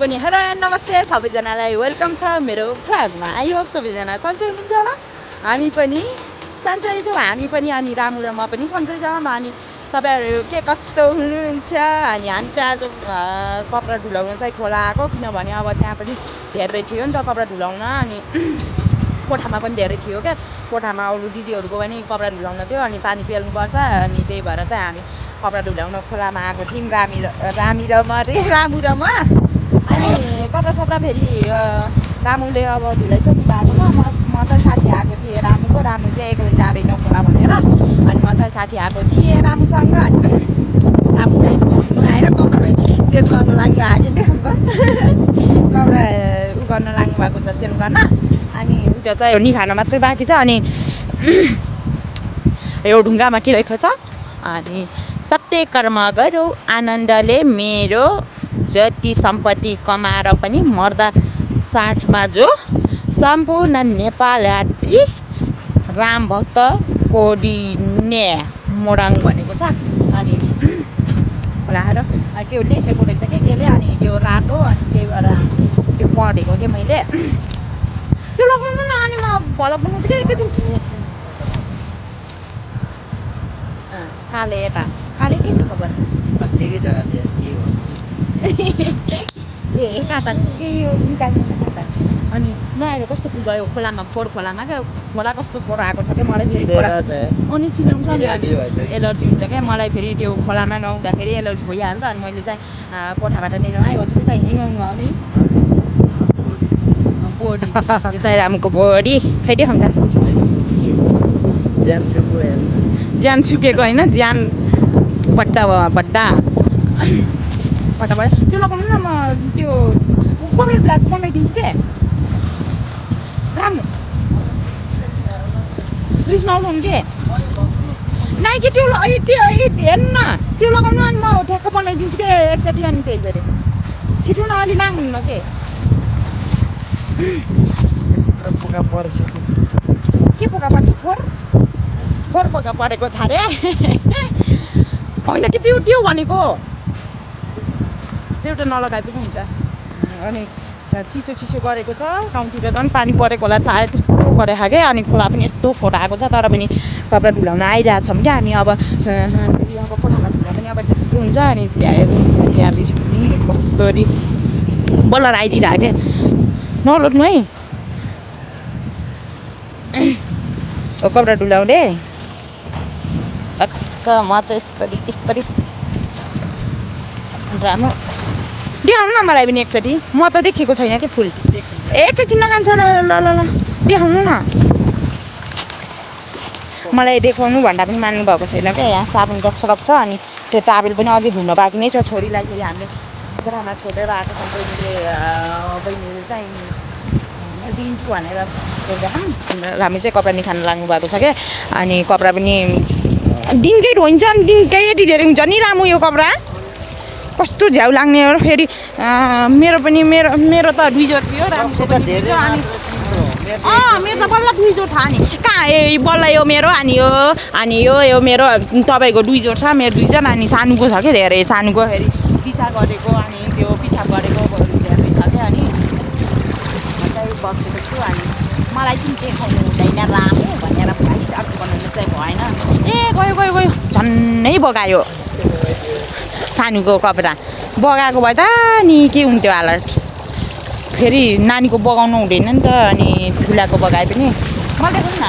पनि हेर नमस्ते सबैजनालाई वेलकम छ मेरो भ्लगमा। आई होप सबैजना सन्चै हुनुहुन्छ होला। हामी पनि सन्चै छौँ, हामी पनि अनि रामु र म पनि सन्चै छौँ। अनि तपाईँहरू के कस्तो हुनुहुन्छ? अनि हामी चाहिँ आज कपडा धुलाउन चाहिँ खोला आएको, किनभने अब त्यहाँ पनि धेरै थियो नि त कपडा धुलाउन। अनि कोठामा पनि धेरै थियो क्या, कोठामा अरू दिदीहरूको पनि कपडा धुलाउन थियो, अनि पानी पेल्नुपर्छ। अनि त्यही भएर चाहिँ हामी कपडा धुलाउन खोलामा आएको थियौँ, रामु र म। अनि कपडा सपडा फेरि रामुले अब धुलाइसक्नु भएको छ। म चाहिँ साथी आएको थिएँ रामुको, रामु चाहिँ एक्लै जाँदैन खोला भनेर। अनि म चाहिँ साथी आएको थिएँ रामुसँग। अनि रामु चाहिँ नुहाएर कपडा चेन्ज गर्न लाग्नु आएको थियो, कपडा उ गर्न लाग्नु भएको छ चेन्ज गर्न। अनि उयो चाहिँ निखान मात्रै बाँकी छ। अनि यो ढुङ्गामा के लेखेको छ? अनि सत्य कर्म गरौ आनन्दले मेरो जति सम्पत्ति कमाएर पनि मर्दा साथमा जो सम्पूर्ण नेपाल यात्री राम भक्त कोडिने मोडङ भनेको छ। अनि खोलाएर त्यो लेखेको रहेछ कि त्यसले, अनि त्यो रातो, अनि त्यही भएर त्यो पढेको कि मैले त्यो लगाउनु न। अनि म भलक बनाउँछु कि एकैछिन। काले यता काले के छ खबर? ए कहाँ त के यो निकाल्नु कहाँ त? अनि नआएर कस्तो फुल भयो खोलामा, फोहोर खोलामा क्या। खोला कस्तो फोहोर आएको छ क्या, मलाई फेरि अनि चिनाउँछ नि, एलर्जी हुन्छ क्या मलाई फेरि त्यो खोलामा नुहाउँदाखेरि एलर्जी भइहाल्छ। अनि मैले चाहिँ कोठाबाट लिएर आएको छु त बोडी, यो चाहिँ रामुको बोडी खै देखाउँदा ज्यान सुकेको होइन, ज्यान बट्टा त्यो लगाउनु न। म त्यो कपडा बनाइदिन्छु के राम्रो प्लिज नलाउनु के नाइ कि त्यो हेर्नु न, त्यो लगाउनु। अनि म ठ्याक्क बनाइदिन्छु के एकचोटि। अनि त्यही गरे छिटो न, अलि नाङ्नु के पोका पर्छ के पोका पर्छ? फोहोर पोका परेको छ अरे होइन कि त्यो भनेको त्यो त नलगाए पनि हुन्छ। अनि चिसो गरेको छ गाउँतिर, झन् पानी परेको होला सायद त्यस्तो गरेको क्या। अनि खोला पनि यस्तो फोहोर आएको छ, तर पनि कपडा धुलाउन आइरहेछौँ क्या हामी। अब कोठामा धुला पनि अब त्यस्तो हुन्छ। अनि त्यहाँ कस्तोरी बल्ल आइदिरहेको क्या, नलोड्नु है। कपडा धुलाउँदै म चाहिँ यस्तरी रामु देखाउनु न मलाई पनि एकचोटि। म त देखेको छैन कि फुल, एकैछिन लगान्छ। ल देखाउनु न। मलाई देखाउनु भन्दा पनि मान्नु भएको छैन क्या। यहाँ साबुन सरफ छ, अनि त्यो टावेल पनि अझै धुन बाँकी नै छ। छोरीलाई फेरि हामीले घरमा छोडेर आएको छ। बहिनीले चाहिँ दिन्छु भनेर हामी चाहिँ कपडा निखान लाग्नु भएको छ क्या। अनि कपडा पनि दिनकै धोइन्छ, अनि दिनकै यति धेरै हुन्छ नि रामु यो कपडा कस्तो झ्याउ लाग्ने हो। फेरि मेरो त 2 जोर थियो, रामुको पनि थियो। अनि मेरो त बल्ल 2 जोर छ। नि कहाँ बल्ल यो मेरो, अनि यो मेरो तपाईँको 2 जोर छ, मेरो 2 जोर। अनि सानुको छ क्या धेरै, सानुको फेरि दिशा गरेको, अनि त्यो पिछाप गरेको धेरै छ क्या। अनि म चाहिँ बसेको छु। अनि मलाई चाहिँ देखाउनु हुँदैन रामु भनेर प्राइस अर्थ बनाउनु चाहिँ भएन। गयो झन्नै बगायो सानुको कपडा बगाएको भए त नि के हुन्थ्यो होला। फेरि नानीको बगाउनु हुँदैन नि त, अनि ठुलाको बगाए पनि। म देखाउनु न,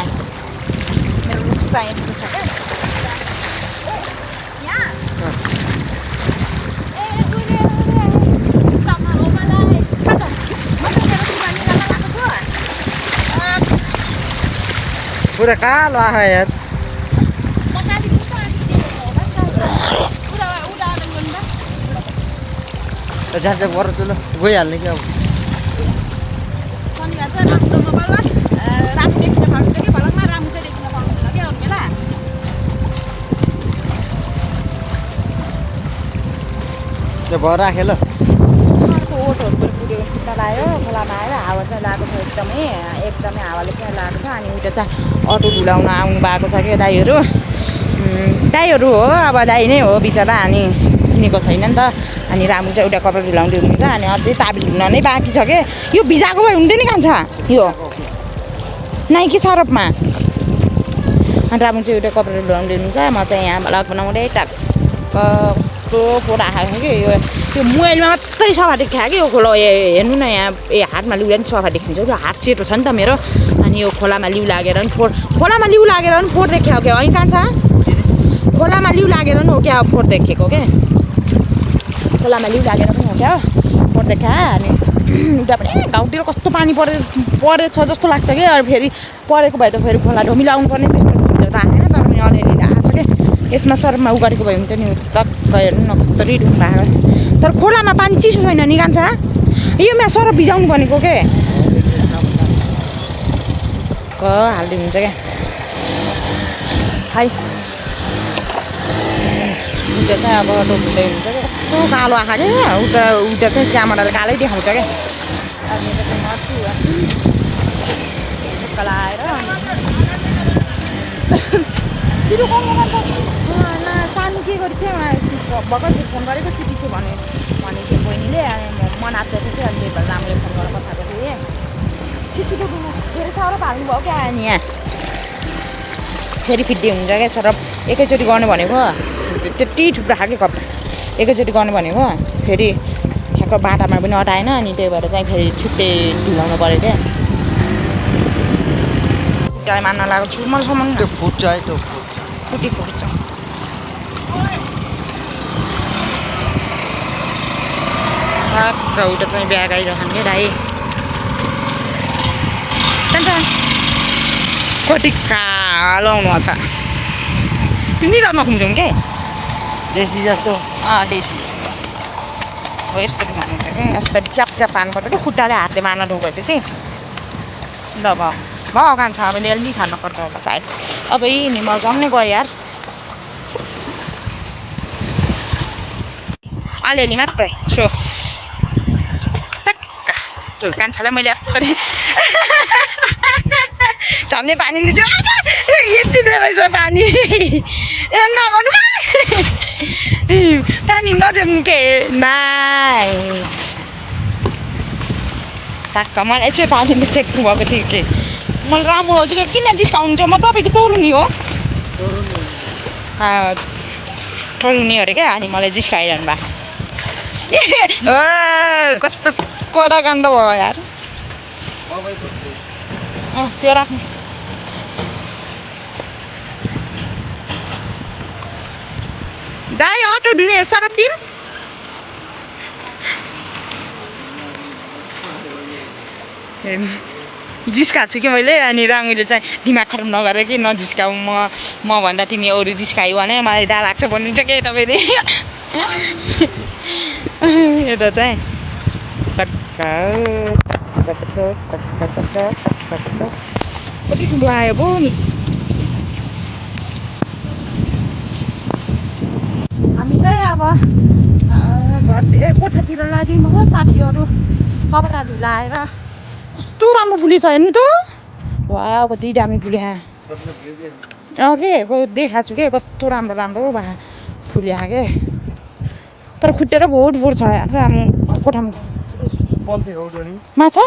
मेरो लुक्स चाहिँ यस्तो छ क्या। पुरा कालो आयो यार। जहाँ चाहिँ गर ल गइहाल्ने कि अब शनिबार चाहिँ राष्ट्रमा बल्ल रामु देखिन पाउँछ कि भलङमा रामु चाहिँ देखिन पाउँदैन क्या अरू बेला। त्यो भएर राखेँ ल। ओटोहरू पनि पुगेको खुट्टा लाग्यो खोलामा आएर। हावा चाहिँ लागेको छ एकदमै हावाले चाहिँ लागेको छ। अनि उता चाहिँ अटो धुलाउन आउनु भएको छ क्या दाइहरू। दाईहरू हो अब दाई नै हो बिचरा अनि चिनेको छैन नि त अनि रामु चाहिँ एउटा कपडा ढुलाउँदै हुनुहुन्छ अनि अझै ताबिल हुन नै बाँकी छ के यो भिजाएको भए हुँदैन नि कान्छ यो नाइकी सरपमा अनि रामु चाहिँ एउटा कपडा ढुलाउँदै हुनुहुन्छ म चाहिँ यहाँ भ्लग बनाउँदै टक्क फोटो आएको कि यो मोबाइलमा मात्रै सफा देखायो कि यो खोला हेर्नु न यहाँ हातमा लिउँदा पनि सफा देखिन्छ त्यो हात सेतो छ नि त मेरो अनि यो खोलामा लिउ लागेर पनि खोलामा लिउ लागेर पनि फोहोर देखायो क्या होइन कान्छ खोलामा लिउ लागेर पनि हो क्या फोहोर देखेको के खोलामा लिउ लागेर पनि हो क्या फोहोर देखा अनि उता पनि गाउँतिर कस्तो पानी परेछ जस्तो लाग्छ कि अनि फेरि परेको भए त फेरि खोला ढोमी लाउनु पर्ने त्यस्तो त आएन तर पनि अलिअलि आएको छ कि यसमा सरमा उ गरेको भए हुन्थ्यो नि टक्क हेर्नु न कस्तो ढुङ भएको तर खोलामा पानी चिसो छैन नि कान्छ योमा सरप भिजाउनु भनेको के हालिदिनु हुन्छ क्या खै उता चाहिँ अब डुब्दै हुन्छ क्या कस्तो कालो आँखा क्या उता चाहिँ क्यामेराले कालै देखाउँछ क्या अनि यता चाहिँ मर्छु लाएर छिटो सानो के गरी चाहिँ भर्खर फोन गरेको सिटी छु भनेको थियो बहिनीले अनि म नाच्दै थिएँ कि अनि त्यही भएर रामले फोन गरेर पठाएको थिएँ छिटो फेरि सरप हाल्नुभयो क्या अनि यहाँ फेरि फिट्टी हुन्छ क्या सरप एकैचोटि गर्ने भनेको त्यति थुप्रो खालको कपडा एकैचोटि गर्ने भनेको फेरि ठ्याक्क बाटामा पनि अटाएन अनि त्यही भएर चाहिँ फेरि छुट्टै ढुलाउनु पऱ्यो क्या खुट्टाले मान्न लागेको छु मलसम्म त्यो फुट्छ है त्यो फुट्छ उता चाहिँ बिहा गाइरहन् क्या दाइ कटिक्का लाउनु छ निधारमा खुम्छौँ के देसी जस्तो देसी हो यस्तो खानुहुन्छ क्या यस्तो च्याप पार्नुपर्छ कि खुट्टाले हातले मार्न ढोगेपछि ल भयो कान्छ अब अलिअलि खानुपर्छ होला सायद अब नि म जम्नै गएँ यार अलिअलि मात्रै सो कान्छालाई मैले यस्तरी झन्डै पानी लिन्छु यति रहेछ पानी नभन्नु पानी नजाउनु के नाइ टक्क मलाई चाहिँ पानीले चेक्नु भएको थियो कि मलाई राम्रो हो किन जिस्काउनु छ म तपाईँको तरुनी हो तरुनी अरे क्या अनि मलाई जिस्काइरहनु भएको कस्तो कडा काण्ड भयो यार त्यो राख्नु दाइ अटो दिने सरप दिन जिस्काएको छु कि मैले अनि रामुले चाहिँ दिमाग खराब नगरेर कि नजिस्काऊ म भन्दा तिमी अरू जिस्कायो भने मलाई डर लाग्छ भन्नुहुन्छ के तपाईँले यता चाहिँ कति ठुलो आयो पो नि हामी चाहिँ अब घरतिर कोठातिर लाग्यौँ हो साथीहरू कपडा ढुलाएर कस्तो राम्रो फुलेछ हेर्नु त वा कति दामी फुल्या के देखाएको छु के कस्तो राम्रो राम्रो भए फुल्या के तर खुट्टेर बहुत फोहोर छ यार राम्रो कोठामा माछा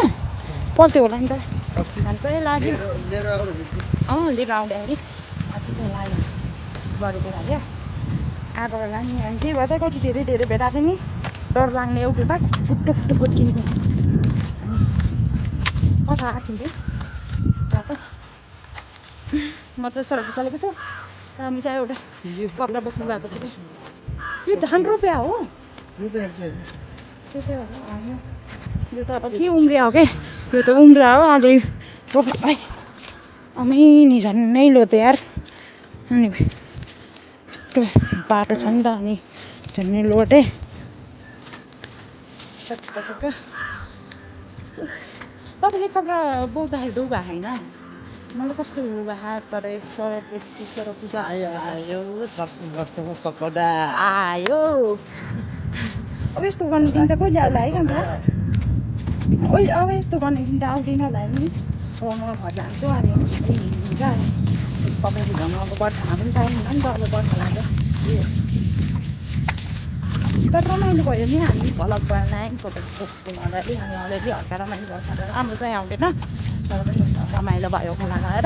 पल्थ्यो होला नि त खान्छै लाग्यो लिएर आउँदाखेरि लाग्यो गरेको लाग्यो आएको बेला नि अनि त्यही भएर कति धेरै भेटाएको नि डर लाग्ने एउटा फुट्टो फुट्किने कथा आएको थियो म त सडक चलेको छु हामी चाहिँ एउटा कपडा बोक्नु भएको छ कि यो धान रुपियाँ हो यो त अब के उम्रिया हो के यो त उम्रिया हो अझै रोप्नु भाइ अमै झन्नै लो त यार अनि यस्तो बाटो छ नि त अनि झन्नै लोटे तपाईँले कपडा बोक्दाखेरि डुब भएको होइन मलाई कस्तो भएको तर 100 पूजा आयो अब यस्तो गर्ने दिन त कहिले आउला है कान्छ अब यस्तो गर्ने दिन त आउँदैन होला नि म घर जान्छु अनि हुन्छ अनि तपाईँको घरमा अब बर्खामा पनि पाइँदैन नि त अब बर्खा लाग्दा तर रमाइलो भयो नि हामी भ्लग बनाएँ फोटो बनाउँदाखेरि अनि अलिअलि हल्का रमाइलो भयो राम्रो चाहिँ आउँदैन तर पनि रमाइलो भयो खोला गएर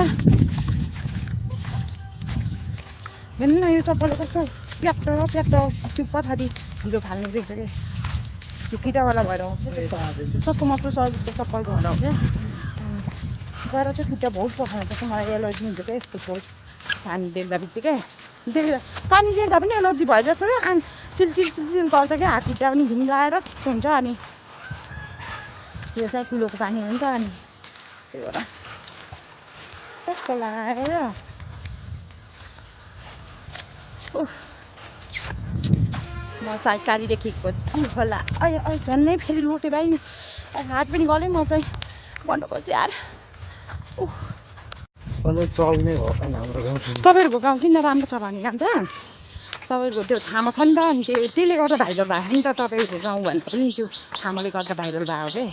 हेर्नु न यो चप्पल कस्तो प्याट्ट प्याट्ट त्यो पछाडि ढिलो फाल्ने रहेछ कि त्यो खुट्टावाला भएर आउँछ सस्तो मात्र चप्पल भएर आउँछ गएर चाहिँ खुट्टा बहुत पखाल्नु पर्छ मलाई एलर्जी हुन्छ क्या यस्तो छोड पानी देख्दा बित्तिकै पानी देख्दा पनि एलर्जी भयो जस्तो क्या अनि चिल पर्छ क्या हात खुट्टा पनि घिन लगाएर त्यस्तो हुन्छ अनि यो चाहिँ कुलोको पानी हो नि त अनि त्यही भएर कस्तो लगाएर म सायद कालीदेखिको छु होला अहिले झन्नै फेरि लोटे भाइ नि हात पनि गलेँ म चाहिँ भन्नुपर्छ यार तपाईँहरूको गाउँ किन राम्रो छ भने जान्छ तपाईँहरूको त्यो थामा छ नि त अनि त्यसले गर्दा भाइरल भएको नि त तपाईँहरूको गाउँ भन्दा पनि त्यो थामाले गर्दा भाइरल भएको के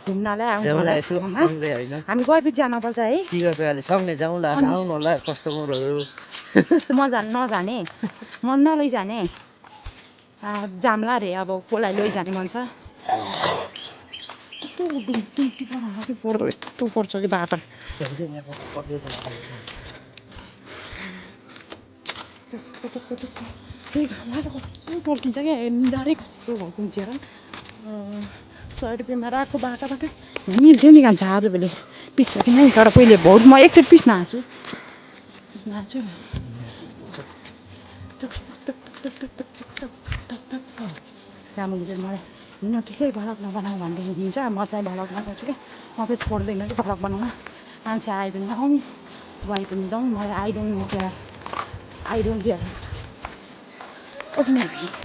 घुम्नलाई आउनु हामी गएपछि जानुपर्छ है सँगै जाउँला आउनु होला कस्टमरहरू म नजाने म नलैजाने जाम्ला अरे अब कसलाई लैजाने मन छ यस्तो पर्छ कि बाटो टल्किन्छ क्या निधारै कस्तो भयो कुम्चिएर 100 रुपियाँमा राखेको बाटाबाट मिल्थ्यो नि खान्छ आजभोलि पिस्छ कि नै तर पहिले बहुत म एकचोटि पिस नहाँछु रामुले मलाई हिँड्न ठिकै भ्लग नबनाऊ भनेदेखि हिँड्छ म चाहिँ भ्लग बनाउँछु क्या म फेरि छोड्दैन कि भ्लग बनाउन मान्छे आयो भने आउनु गए पनि जाउँ मलाई आइडोन्ट केयर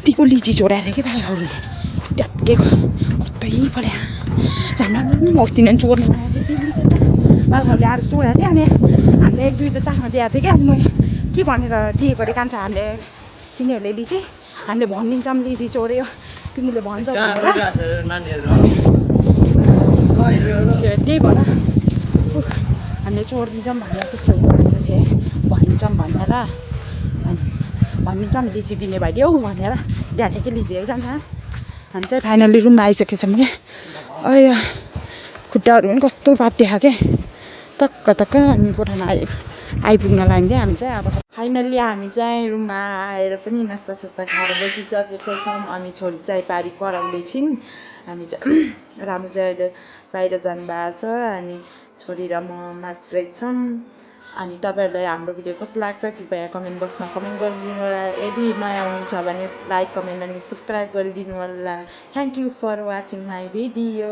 यतिको लिची छोडाएर के भाइहरूले ट्याप्केको कतै पऱ्यो राम्रो पनि अस्ति नै चोर्नु आएको त्यो लिची बाघहरूले आएर चोरेको थियो अनि हामीले 1-2 त चाख्न दिएको थियो क्या अनि मैले के भनेर दिएको अरे कान्छ हामीले तिनीहरूले लिची हामीले भनिदिन्छौँ लिची चोर्यो तिमीले भन्छौ भनेर त्यही भएर हामीले चोरिदिन्छौँ भनेर त्यस्तो भनिदिन्छौँ भनेर भनिदिन्छौँ लिची दिने भाइले हौ भनेर ल्याएको थियो कि लिची है जान्छ हामी चाहिँ फाइनल्ली रुममा आइसकेछौँ कि अहिले खुट्टाहरू पनि कस्तो पात्या के टक्क अनि कोठामा आइपुग्न लाग्यो हामी चाहिँ अब फाइनल्ली हामी चाहिँ रुममा आएर पनि नास्ता सास्ता खाएर बसिसकेको छौँ अनि छोरी चाहिँ पारी कराउँदैछिन् हामी चाहिँ रामु चाहिँ अहिले बाहिर जानुभएको छ अनि छोरी र म मात्रै छौँ अनि तपाईँहरूलाई हाम्रो भिडियो कस्तो लाग्छ कृपया कमेन्ट बक्समा कमेन्ट गरिदिनु होला यदि नयाँ हुनुहुन्छ भने लाइक कमेन्ट अनि सब्सक्राइब गरिदिनु होला thank you for watching my video